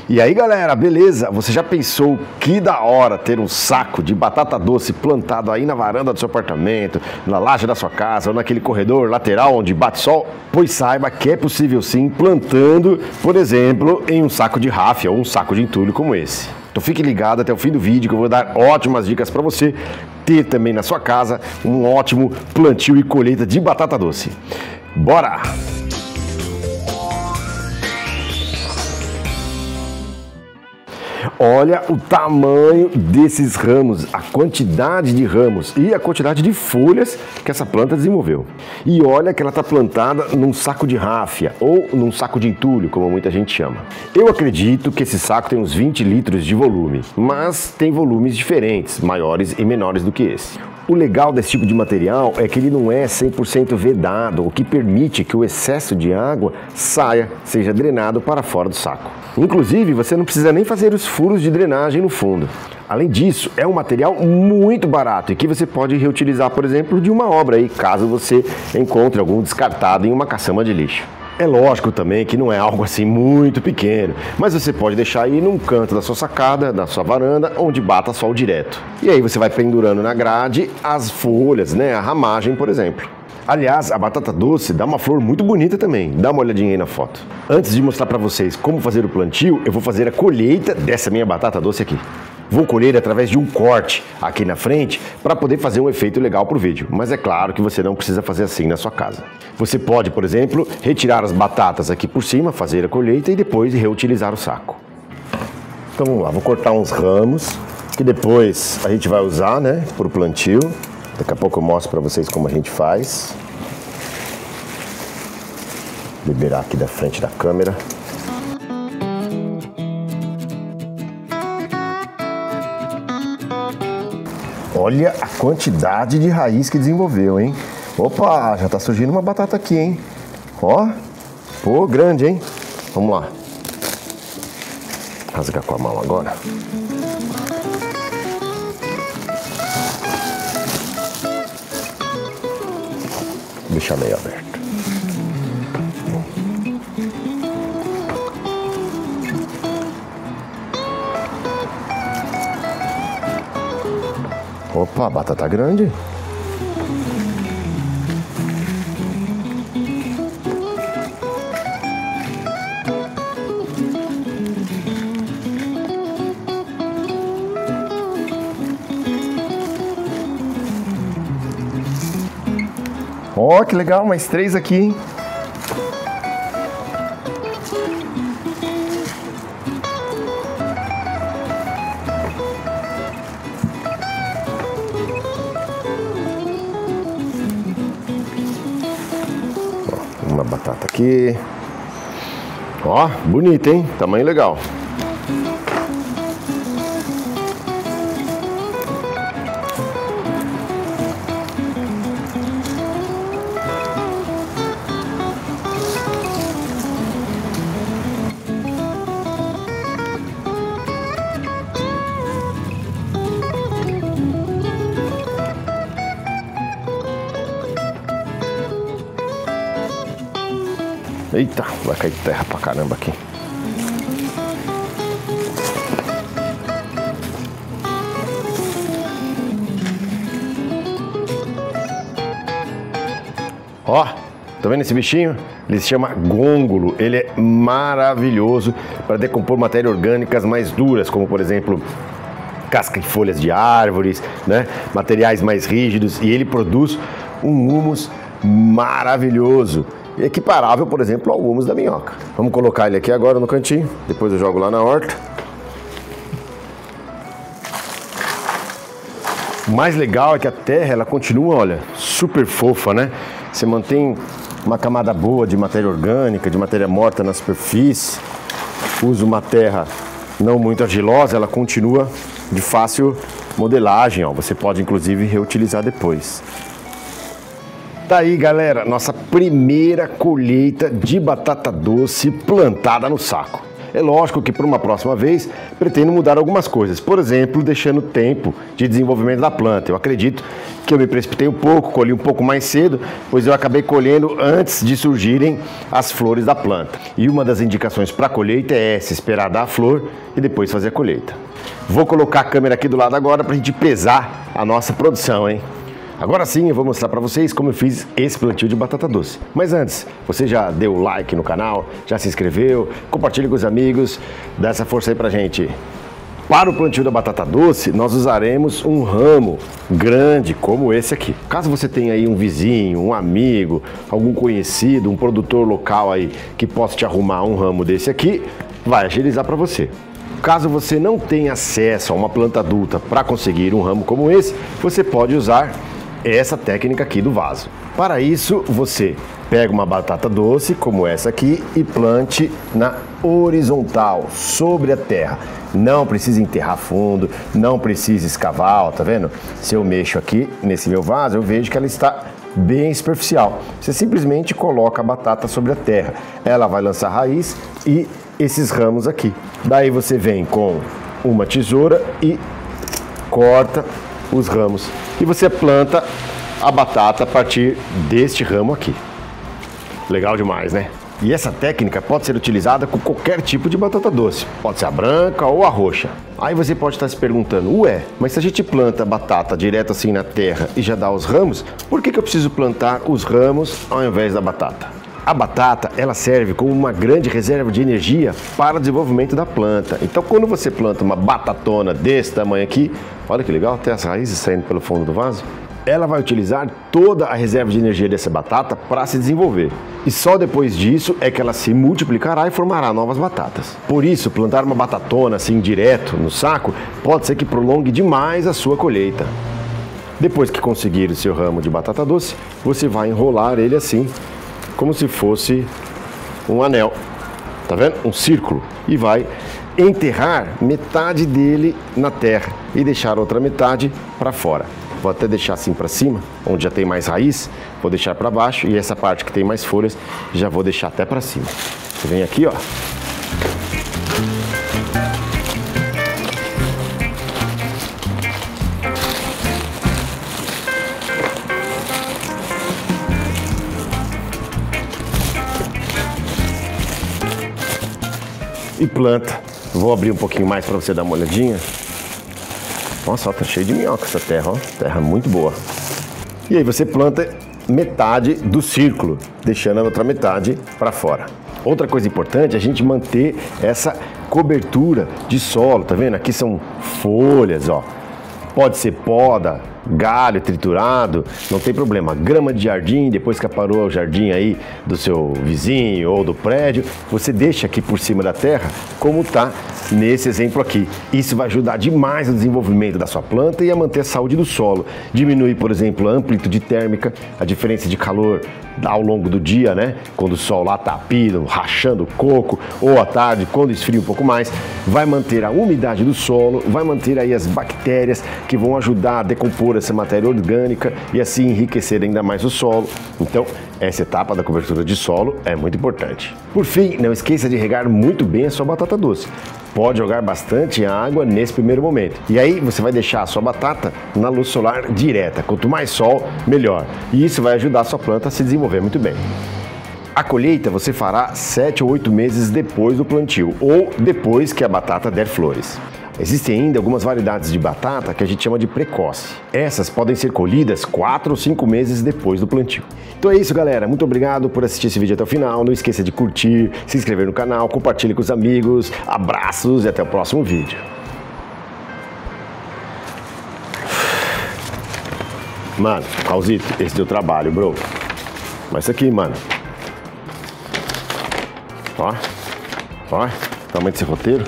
E aí galera, beleza? Você já pensou que da hora ter um saco de batata doce plantado aí na varanda do seu apartamento, na laje da sua casa ou naquele corredor lateral onde bate sol? Pois saiba que é possível sim plantando, por exemplo, em um saco de ráfia ou um saco de entulho como esse. Então fique ligado até o fim do vídeo que eu vou dar ótimas dicas para você ter também na sua casa um ótimo plantio e colheita de batata doce. Bora! Olha o tamanho desses ramos, a quantidade de ramos e a quantidade de folhas que essa planta desenvolveu. E olha que ela está plantada num saco de ráfia ou num saco de entulho, como muita gente chama. Eu acredito que esse saco tem uns 20 litros de volume, mas tem volumes diferentes, maiores e menores do que esse. O legal desse tipo de material é que ele não é 100% vedado, o que permite que o excesso de água saia, seja drenado para fora do saco. Inclusive, você não precisa nem fazer os furos de drenagem no fundo. Além disso, é um material muito barato e que você pode reutilizar, por exemplo, de uma obra aí, caso você encontre algum descartado em uma caçamba de lixo. É lógico também que não é algo assim muito pequeno, mas você pode deixar aí num canto da sua sacada, da sua varanda, onde bata sol direto. E aí você vai pendurando na grade as folhas, né, a ramagem, por exemplo. Aliás, a batata doce dá uma flor muito bonita também, dá uma olhadinha aí na foto. Antes de mostrar para vocês como fazer o plantio, eu vou fazer a colheita dessa minha batata doce aqui. Vou colher através de um corte aqui na frente para poder fazer um efeito legal para o vídeo. Mas é claro que você não precisa fazer assim na sua casa. Você pode, por exemplo, retirar as batatas aqui por cima, fazer a colheita e depois reutilizar o saco. Então vamos lá, vou cortar uns ramos que depois a gente vai usar, né, para o plantio. Daqui a pouco eu mostro para vocês como a gente faz. Liberar aqui da frente da câmera. Olha a quantidade de raiz que desenvolveu, hein? Opa, já tá surgindo uma batata aqui, hein? Ó, pô, grande, hein? Vamos lá. Rasgar com a mão agora. Deixar meio aberto. Opa, batata grande. Ó, que legal, mais 3 aqui, hein? Uma batata aqui. Ó, bonita, hein? Tamanho legal. Eita, vai cair terra pra caramba aqui. Ó, tá vendo esse bichinho? Ele se chama gôngulo. Ele é maravilhoso para decompor matérias orgânicas mais duras, como por exemplo casca e folhas de árvores, né? Materiais mais rígidos, e ele produz um humus maravilhoso. Equiparável, por exemplo, ao humus da minhoca. Vamos colocar ele aqui agora no cantinho, depois eu jogo lá na horta. O mais legal é que a terra, ela continua, olha, super fofa, né? Você mantém uma camada boa de matéria orgânica, de matéria morta na superfície. Usa uma terra não muito argilosa, ela continua de fácil modelagem, ó. Você pode inclusive reutilizar depois. Tá aí, galera, nossa primeira colheita de batata doce plantada no saco. É lógico que para uma próxima vez pretendo mudar algumas coisas, por exemplo, deixando tempo de desenvolvimento da planta. Eu acredito que eu me precipitei um pouco, colhi um pouco mais cedo, pois eu acabei colhendo antes de surgirem as flores da planta. E uma das indicações para a colheita é essa, esperar dar a flor e depois fazer a colheita. Vou colocar a câmera aqui do lado agora para a gente pesar a nossa produção, hein? Agora sim eu vou mostrar para vocês como eu fiz esse plantio de batata doce. Mas antes, você já deu like no canal, já se inscreveu, compartilha com os amigos, dá essa força aí pra gente. Para o plantio da batata doce, nós usaremos um ramo grande como esse aqui. Caso você tenha aí um vizinho, um amigo, algum conhecido, um produtor local aí que possa te arrumar um ramo desse aqui, vai agilizar para você. Caso você não tenha acesso a uma planta adulta para conseguir um ramo como esse, você pode usar essa técnica aqui do vaso. Para isso, você pega uma batata doce como essa aqui e plante na horizontal, sobre a terra. Não precisa enterrar fundo, não precisa escavar, ó, tá vendo? Se eu mexo aqui nesse meu vaso, eu vejo que ela está bem superficial. Você simplesmente coloca a batata sobre a terra. Ela vai lançar raiz e esses ramos aqui. Daí você vem com uma tesoura e corta os ramos e você planta a batata a partir deste ramo aqui. Legal demais, né? E essa técnica pode ser utilizada com qualquer tipo de batata doce. Pode ser a branca ou a roxa. Aí você pode estar se perguntando, ué, mas se a gente planta a batata direto assim na terra e já dá os ramos, por que eu preciso plantar os ramos ao invés da batata? A batata, ela serve como uma grande reserva de energia para o desenvolvimento da planta. Então, quando você planta uma batatona desse tamanho aqui, olha que legal, até as raízes saindo pelo fundo do vaso, ela vai utilizar toda a reserva de energia dessa batata para se desenvolver. E só depois disso é que ela se multiplicará e formará novas batatas. Por isso, plantar uma batatona assim direto no saco pode ser que prolongue demais a sua colheita. Depois que conseguir o seu ramo de batata doce, você vai enrolar ele assim, como se fosse um anel, tá vendo? Um círculo, e vai enterrar metade dele na terra e deixar a outra metade para fora. Vou até deixar assim para cima, onde já tem mais raiz, vou deixar para baixo e essa parte que tem mais folhas já vou deixar até para cima. Você vem aqui, ó. E planta. Vou abrir um pouquinho mais para você dar uma olhadinha. Nossa, ó, tá cheio de minhoca essa terra, ó. Terra muito boa. E aí você planta metade do círculo, deixando a outra metade para fora. Outra coisa importante é a gente manter essa cobertura de solo, tá vendo? Aqui são folhas, ó. Pode ser poda, galho triturado, não tem problema. Grama de jardim, depois que aparou o jardim aí do seu vizinho ou do prédio, você deixa aqui por cima da terra como tá nesse exemplo aqui. Isso vai ajudar demais no desenvolvimento da sua planta e a manter a saúde do solo. Diminui, por exemplo, a amplitude térmica, a diferença de calor ao longo do dia, né? Quando o sol lá tá pido, rachando o coco, ou à tarde, quando esfria um pouco mais, vai manter a umidade do solo, vai manter aí as bactérias que vão ajudar a decompor essa matéria orgânica e assim enriquecer ainda mais o solo. Então, essa etapa da cobertura de solo é muito importante. Por fim, não esqueça de regar muito bem a sua batata doce. Pode jogar bastante água nesse primeiro momento. E aí você vai deixar a sua batata na luz solar direta. Quanto mais sol, melhor. E isso vai ajudar a sua planta a se desenvolver muito bem. A colheita você fará 7 ou 8 meses depois do plantio ou depois que a batata der flores. Existem ainda algumas variedades de batata que a gente chama de precoce. Essas podem ser colhidas 4 ou 5 meses depois do plantio. Então é isso, galera. Muito obrigado por assistir esse vídeo até o final. Não esqueça de curtir, se inscrever no canal, compartilhe com os amigos. Abraços e até o próximo vídeo. Mano, Raulzito, esse deu trabalho, bro. Mas isso aqui, mano. Ó. Ó. Tamanho desse roteiro.